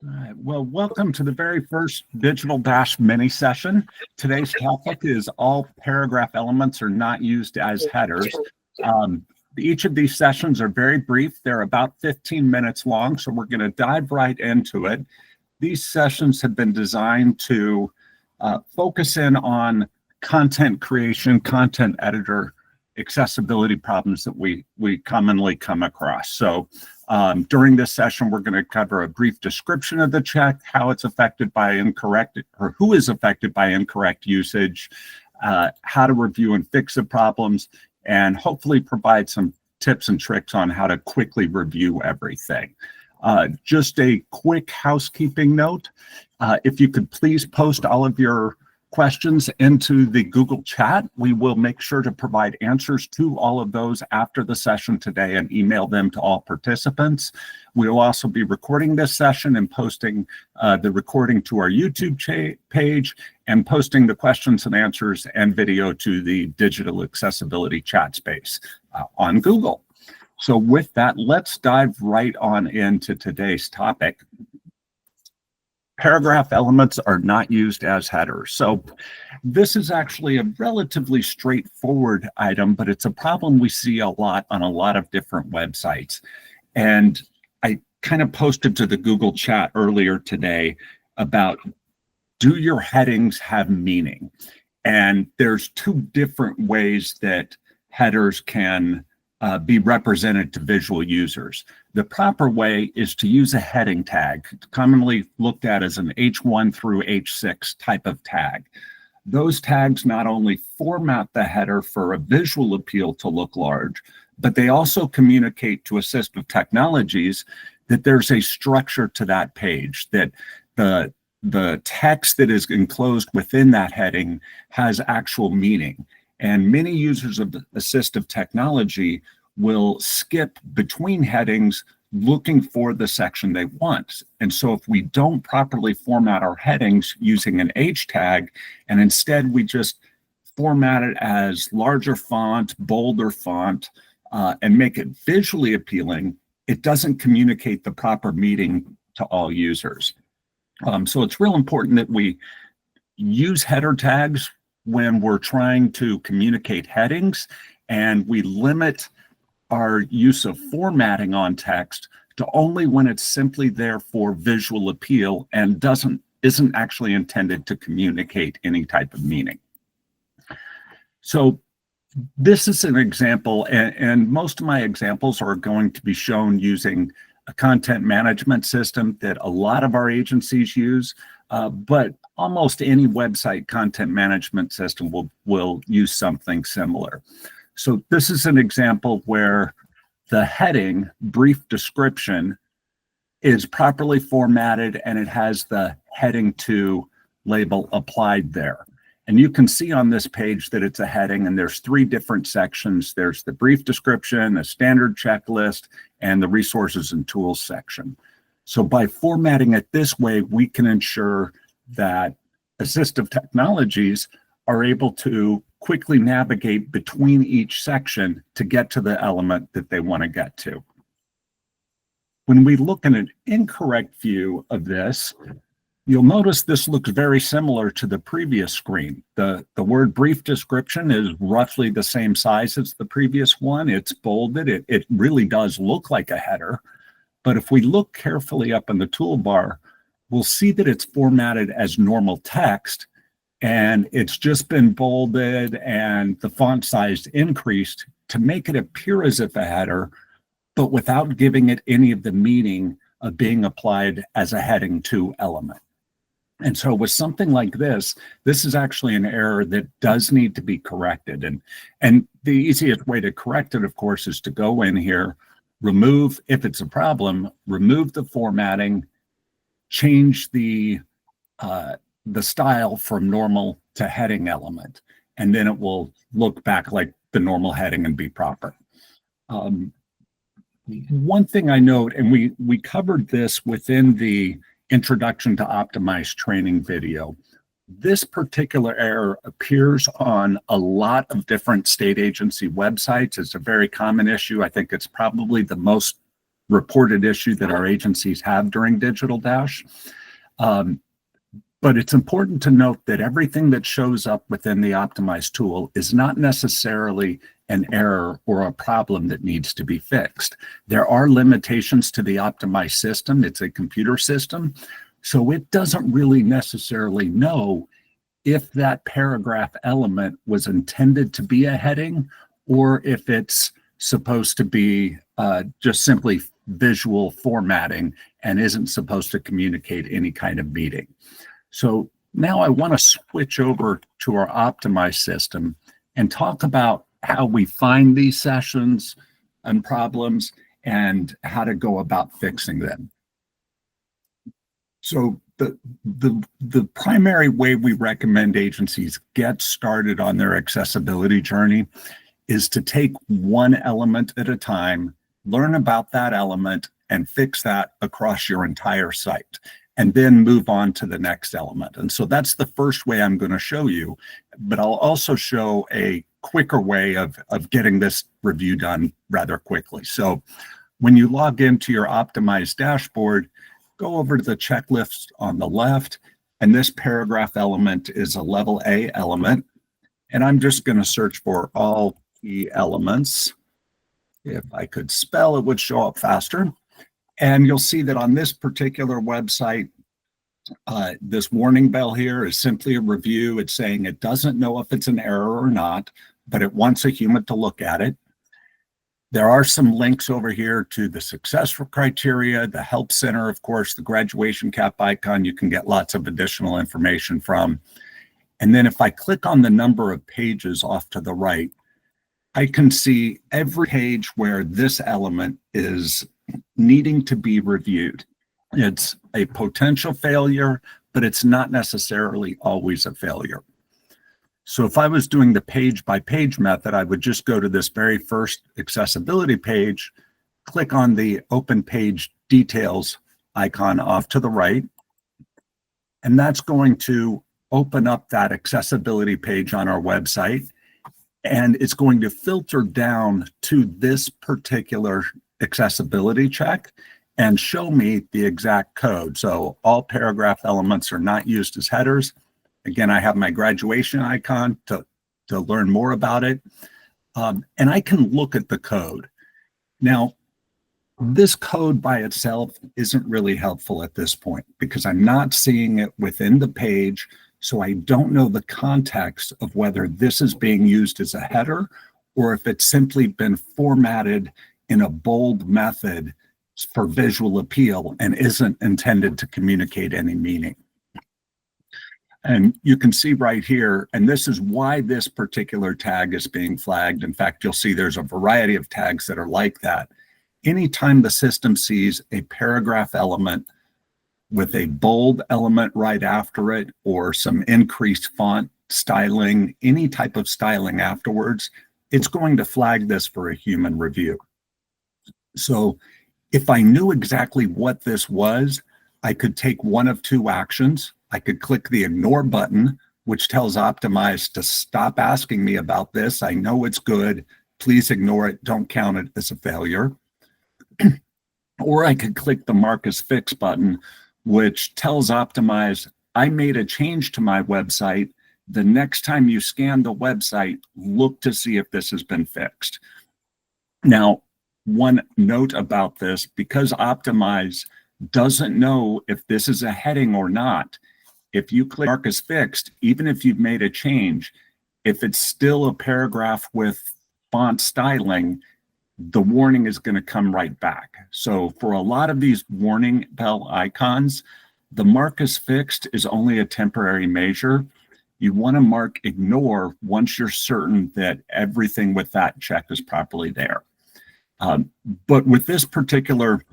All right. Well, welcome to the very first Digital Dash mini session. Today's topic is all paragraph elements are not used as headers. Each of these sessions are very brief. They're about 15 minutes long, so we're going to dive right into it. These sessions have been designed to focus in on content creation, content editor, accessibility problems that we commonly come across. So during this session, we're going to cover a brief description of the check, how it's affected by incorrect, or who is affected by incorrect usage, how to review and fix the problems, and hopefully provide some tips and tricks on how to quickly review everything. Just a quick housekeeping note, if you could please post all of your questions into the Google chat. We will make sure to provide answers to all of those after the session today and email them to all participants. We will also be recording this session and posting the recording to our YouTube page and posting the questions and answers and video to the digital accessibility chat space on Google. So with that, let's dive right on into today's topic. Paragraph elements are not used as headers. So this is actually a relatively straightforward item, but it's a problem we see a lot on a lot of different websites. And I kind of posted to the Google chat earlier today about, do your headings have meaning? And there's two different ways that headers can be represented to visual users. The proper way is to use a heading tag, commonly looked at as an H1 through H6 type of tag. Those tags not only format the header for a visual appeal to look large, but they also communicate to assistive technologies that there's a structure to that page, that the text that is enclosed within that heading has actual meaning. And many users of assistive technology will skip between headings looking for the section they want. And so if we don't properly format our headings using an H tag, and instead we just format it as larger font, bolder font, and make it visually appealing, it doesn't communicate the proper meaning to all users. So it's real important that we use header tags when we're trying to communicate headings, and we limit our use of formatting on text to only when it's simply there for visual appeal and isn't actually intended to communicate any type of meaning. So this is an example, and most of my examples are going to be shown using a content management system that a lot of our agencies use, but almost any website content management system will use something similar. So this is an example where the heading, brief description, is properly formatted and it has the heading to label applied there. And you can see on this page that it's a heading, and there's three different sections. There's the brief description, a standard checklist, and the resources and tools section. So by formatting it this way, we can ensure that assistive technologies are able to quickly navigate between each section to get to the element that they want to get to. When we look at an incorrect view of this, you'll notice this looks very similar to the previous screen. The word brief description is roughly the same size as the previous one. It's bolded. It really does look like a header. But if we look carefully up in the toolbar, we'll see that it's formatted as normal text, and it's just been bolded and the font size increased to make it appear as if a header, but without giving it any of the meaning of being applied as a heading to element. And so with something like this is actually an error that does need to be corrected. And the easiest way to correct it, of course, is to go in here, remove, if it's a problem, remove the formatting, change the style from normal to heading element, and then it will look back like the normal heading and be proper. One thing I note, and we covered this within the Introduction to Optimized Training video, this particular error appears on a lot of different state agency websites. It's a very common issue. I think it's probably the most reported issue that our agencies have during Digital Dash. But it's important to note that everything that shows up within the Optimize tool is not necessarily an error or a problem that needs to be fixed. There are limitations to the Optimize system. It's a computer system, so it doesn't really necessarily know if that paragraph element was intended to be a heading or if it's supposed to be just simply visual formatting and isn't supposed to communicate any kind of meaning. So now I want to switch over to our Optimize system and talk about how we find these sessions and problems and how to go about fixing them. So the primary way we recommend agencies get started on their accessibility journey is to take one element at a time, learn about that element, and fix that across your entire site, and then move on to the next element. And so that's the first way I'm going to show you, but I'll also show a quicker way of getting this review done rather quickly. So when you log into your Optimize dashboard, go over to the checklist on the left, and this paragraph element is a level A element. And I'm just going to search for all key elements. If I could spell, it would show up faster. And you'll see that on this particular website, this warning bell here is simply a review. It's saying it doesn't know if it's an error or not, but it wants a human to look at it. There are some links over here to the success criteria, the help center, of course, the graduation cap icon you can get lots of additional information from. And then if I click on the number of pages off to the right, I can see every page where this element is needing to be reviewed. It's a potential failure, but it's not necessarily always a failure. So if I was doing the page by page method, I would just go to this very first accessibility page, click on the open page details icon off to the right, and that's going to open up that accessibility page on our website. And it's going to filter down to this particular accessibility check and show me the exact code. So all paragraph elements are not used as headers. Again, I have my graduation icon to learn more about it. And I can look at the code. Now, this code by itself isn't really helpful at this point because I'm not seeing it within the page. So I don't know the context of whether this is being used as a header or if it's simply been formatted in a bold method for visual appeal and isn't intended to communicate any meaning. And you can see right here, and this is why this particular tag is being flagged. In fact, you'll see there's a variety of tags that are like that. Anytime the system sees a paragraph element with a bold element right after it, or some increased font styling, any type of styling afterwards, it's going to flag this for a human review. So if I knew exactly what this was, I could take one of two actions. I could click the ignore button, which tells Optimize to stop asking me about this. I know it's good. Please ignore it. Don't count it as a failure. Or I could click the Mark as Fixed button, which tells Optimize, I made a change to my website. The next time you scan the website, look to see if this has been fixed. Now, one note about this, because Optimize doesn't know if this is a heading or not, if you click Mark as Fixed, even if you've made a change, if it's still a paragraph with font styling, the warning is going to come right back. So for a lot of these warning bell icons, the Mark as Fixed is only a temporary measure. You want to mark ignore once you're certain that everything with that check is properly there. But with this particular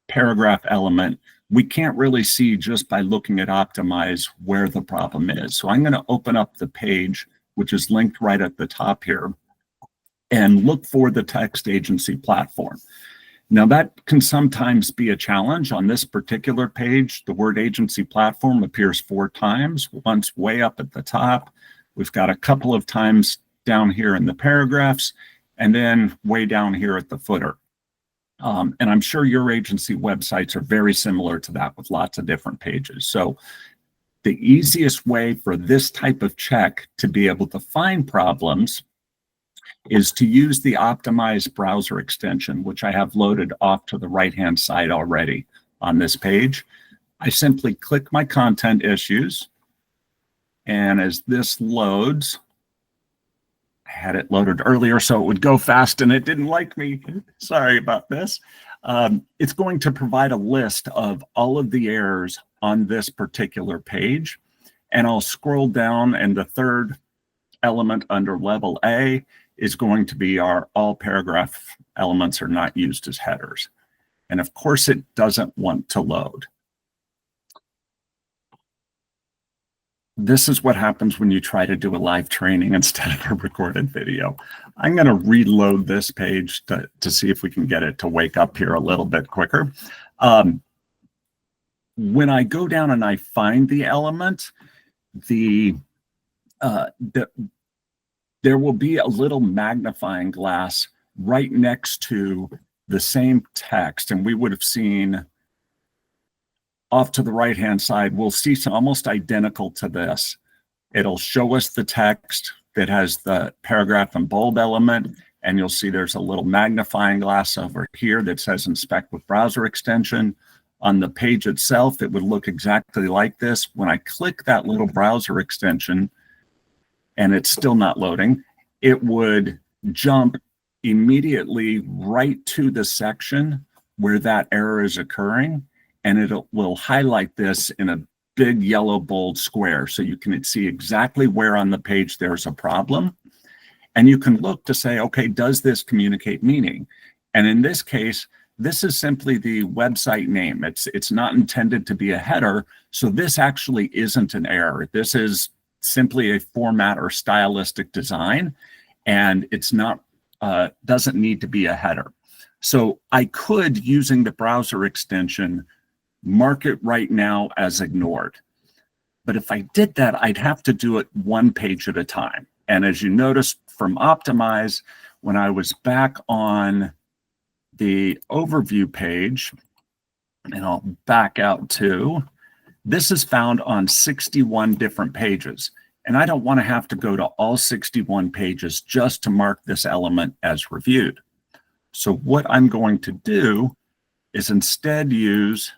paragraph element, we can't really see just by looking at Optimize where the problem is. So I'm going to open up the page, which is linked right at the top here, and look for the text agency platform. Now that can sometimes be a challenge. On this particular page, the word agency platform appears 4 times, once way up at the top. We've got a couple of times down here in the paragraphs, and then way down here at the footer. And I'm sure your agency websites are very similar to that with lots of different pages. So the easiest way for this type of check to be able to find problems is to use the optimized browser extension, which I have loaded off to the right-hand side already on this page. I simply click my content issues, and as this loads, I had it loaded earlier so it would go fast and it didn't like me. Sorry about this. It's going to provide a list of all of the errors on this particular page. And I'll scroll down, and the third element under level A is going to be our all paragraph elements are not used as headers. And of course, it doesn't want to load. This is what happens when you try to do a live training instead of a recorded video. I'm going to reload this page to see if we can get it to wake up here a little bit quicker. When I go down and I find the element, there will be a little magnifying glass right next to the same text, and we would have seen off to the right-hand side, we'll see some almost identical to this. It'll show us the text that has the paragraph and bold element, and you'll see there's a little magnifying glass over here that says inspect with browser extension. On the page itself, it would look exactly like this. When I click that little browser extension, and it's still not loading, it would jump immediately right to the section where that error is occurring, and it will highlight this in a big yellow bold square so you can see exactly where on the page there's a problem. And you can look to say, okay, does this communicate meaning? And in this case, this is simply the website name. It's not intended to be a header, so this actually isn't an error. This is simply a format or stylistic design, and it's not doesn't need to be a header. So I could, using the browser extension, mark it right now as ignored. But if I did that, I'd have to do it one page at a time. And as you noticed from Optimize, when I was back on the overview page, and I'll back out to, this is found on 61 different pages. And I don't want to have to go to all 61 pages just to mark this element as reviewed. So what I'm going to do is instead use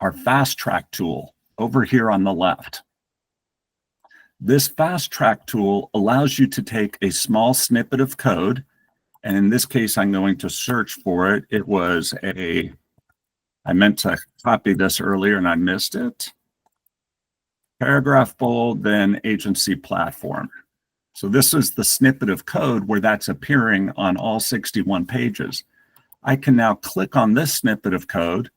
our fast track tool over here on the left. This fast track tool allows you to take a small snippet of code, and in this case, I'm going to search for it. It was I meant to copy this earlier and I missed it. Paragraph bold, then agency platform. So this is the snippet of code where that's appearing on all 61 pages. I can now click on this snippet of code.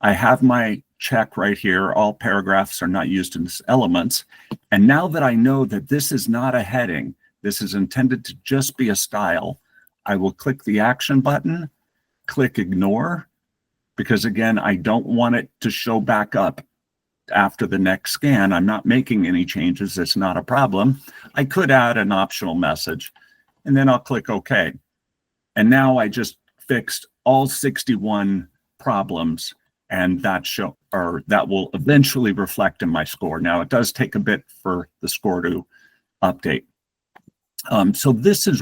I have my check right here. All paragraphs are not used in elements. And now that I know that this is not a heading, this is intended to just be a style, I will click the action button, click ignore, because again, I don't want it to show back up after the next scan. I'm not making any changes. It's not a problem. I could add an optional message, and then I'll click OK. And now I just fixed all 61 problems, and that will eventually reflect in my score. Now, it does take a bit for the score to update. So this is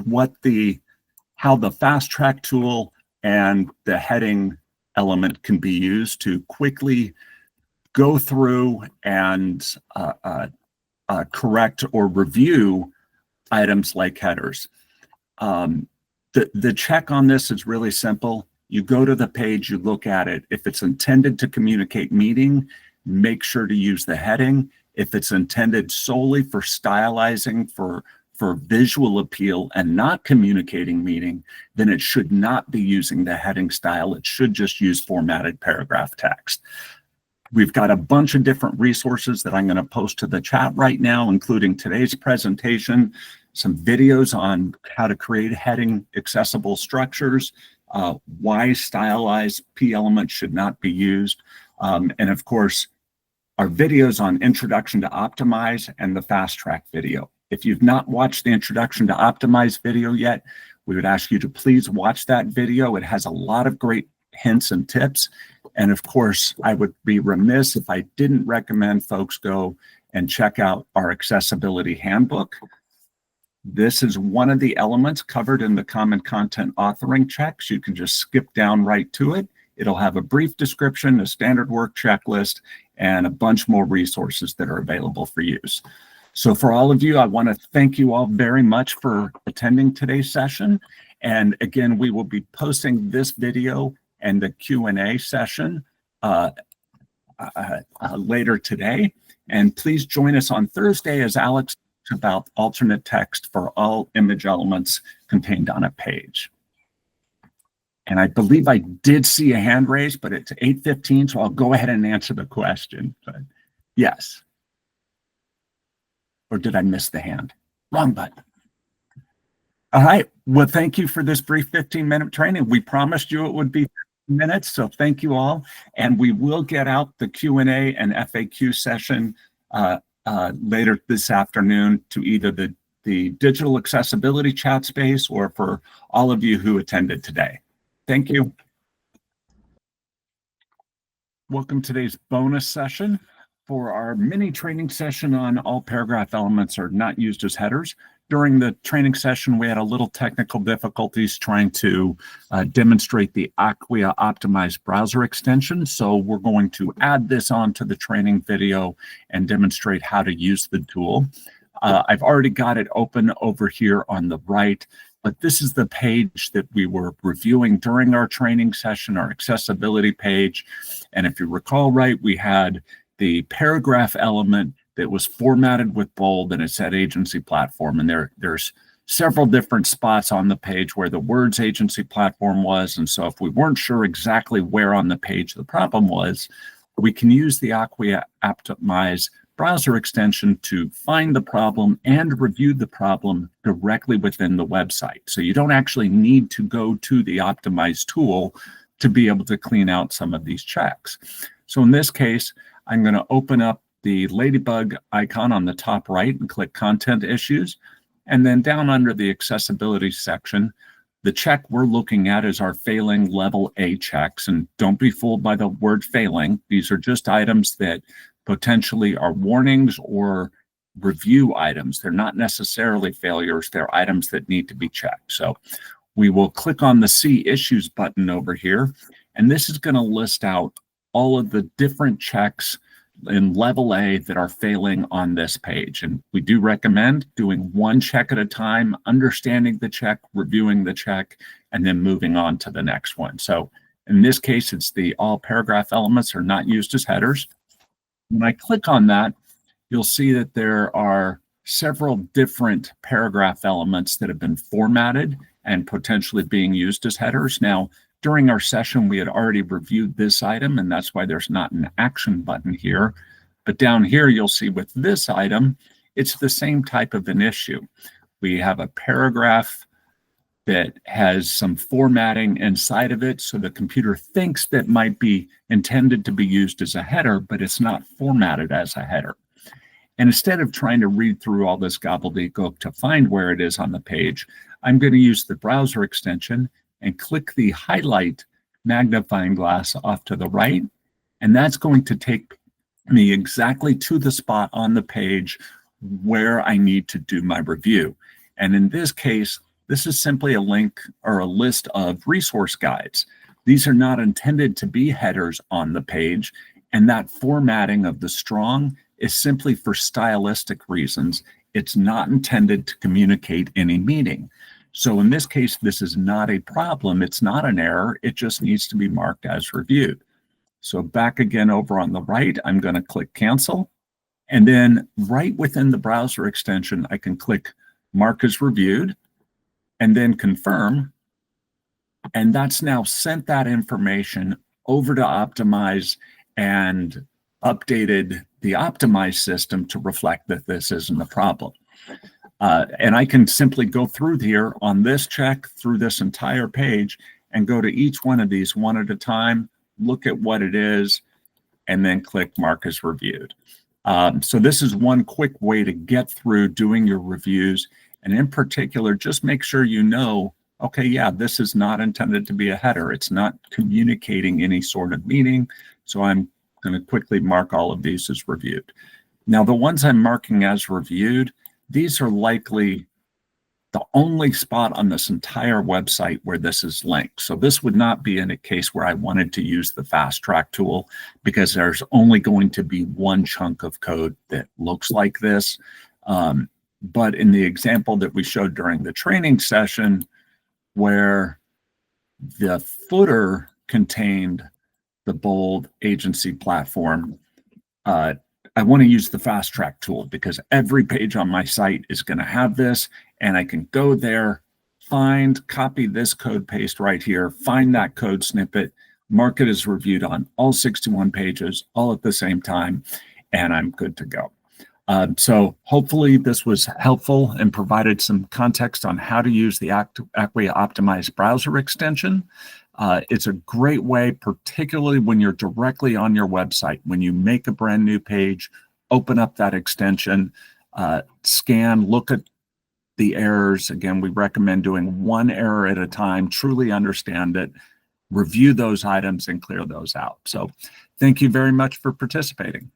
how the fast track tool and the heading element can be used to quickly go through and correct or review items like headers. The check on this is really simple. You go to the page, you look at it. If it's intended to communicate meaning, make sure to use the heading. If it's intended solely for stylizing, for visual appeal and not communicating meaning, then it should not be using the heading style. It should just use formatted paragraph text. We've got a bunch of different resources that I'm going to post to the chat right now, including today's presentation, some videos on how to create heading accessible structures, why stylized P elements should not be used, and of course, our videos on Introduction to Optimize and the Fast Track video. If you've not watched the Introduction to Optimize video yet, We would ask you to please watch that video. It has a lot of great hints and tips. And of course, I would be remiss if I didn't recommend folks go and check out our accessibility handbook. This is one of the elements covered in the common content authoring checks. You can just skip down right to it. It'll have a brief description, a standard work checklist, and a bunch more resources that are available for use. So for all of you, I want to thank you all very much for attending today's session. And again, we will be posting this video and the Q&A session later today. And please join us on Thursday as Alex talks about alternate text for all image elements contained on a page. And I believe I did see a hand raised, but it's 8:15, so I'll go ahead and answer the question. But yes. Or did I miss the hand? Wrong button. All right. Well, thank you for this brief 15-minute training. We promised you it would be 15 minutes, so thank you all. And we will get out the Q&A and FAQ session later this afternoon to either the digital accessibility chat space or for all of you who attended today. Thank you. Welcome to today's bonus session for our mini training session on all paragraph elements are not used as headers. During the training session, we had a little technical difficulties trying to demonstrate the Acquia optimized browser extension. So we're going to add this on to the training video and demonstrate how to use the tool. I've already got it open over here on the right. But this is the page that we were reviewing during our training session, our accessibility page. And if you recall right, we had the paragraph element that was formatted with bold and it said agency platform. And there's several different spots on the page where the words agency platform was. And so if we weren't sure exactly where on the page the problem was, we can use the Acquia Optimize browser extension to find the problem and review the problem directly within the website. So you don't actually need to go to the Optimize tool to be able to clean out some of these checks. So in this case, I'm going to open up the ladybug icon on the top right and click Content Issues. And then down under the Accessibility section, the check we're looking at is our failing level A checks. And don't be fooled by the word failing. These are just items that potentially are warnings or review items. They're not necessarily failures. They're items that need to be checked. So we will click on the See Issues button over here. And this is going to list out all of the different checks in level A that are failing on this page. And we do recommend doing one check at a time, understanding the check, reviewing the check, and then moving on to the next one. So in this case, it's the all paragraph elements are not used as headers. When I click on that, you'll see that there are several different paragraph elements that have been formatted and potentially being used as headers. Now, during our session, we had already reviewed this item, and that's why there's not an action button here. But down here, you'll see with this item, it's the same type of an issue. We have a paragraph that has some formatting inside of it, so the computer thinks that might be intended to be used as a header, but it's not formatted as a header. And instead of trying to read through all this gobbledygook to find where it is on the page, I'm going to use the browser extension and click the highlight magnifying glass off to the right, and that's going to take me exactly to the spot on the page where I need to do my review. And in this case, this is simply a link or a list of resource guides. These are not intended to be headers on the page, and that formatting of the strong is simply for stylistic reasons. It's not intended to communicate any meaning. So in this case, this is not a problem. It's not an error. It just needs to be marked as reviewed. So back again over on the right, I'm going to click Cancel. And then right within the browser extension, I can click Mark as Reviewed and then Confirm. And that's now sent that information over to Optimize and updated the Optimize system to reflect that this isn't a problem. And I can simply go through here on this check through this entire page and go to each one of these one at a time, look at what it is, and then click Mark as Reviewed. So this is one quick way to get through doing your reviews. And in particular, just make sure you know okay, yeah, this is not intended to be a header. It's not communicating any sort of meaning. So I'm going to quickly mark all of these as reviewed. Now, the ones I'm marking as reviewed, these are likely the only spot on this entire website where this is linked. So this would not be in a case where I wanted to use the fast track tool, because there's only going to be one chunk of code that looks like this. But in the example that we showed during the training session, where the footer contained the bold agency platform, I want to use the fast track tool because every page on my site is going to have this, and I can go there, copy this code paste right here, find that code snippet, mark it as reviewed on all 61 pages, all at the same time, and I'm good to go. So hopefully this was helpful and provided some context on how to use the Acquia Optimized browser extension. It's a great way, particularly when you're directly on your website. When you make a brand new page, open up that extension, scan, look at the errors. Again, we recommend doing one error at a time, truly understand it, review those items, and clear those out. So thank you very much for participating.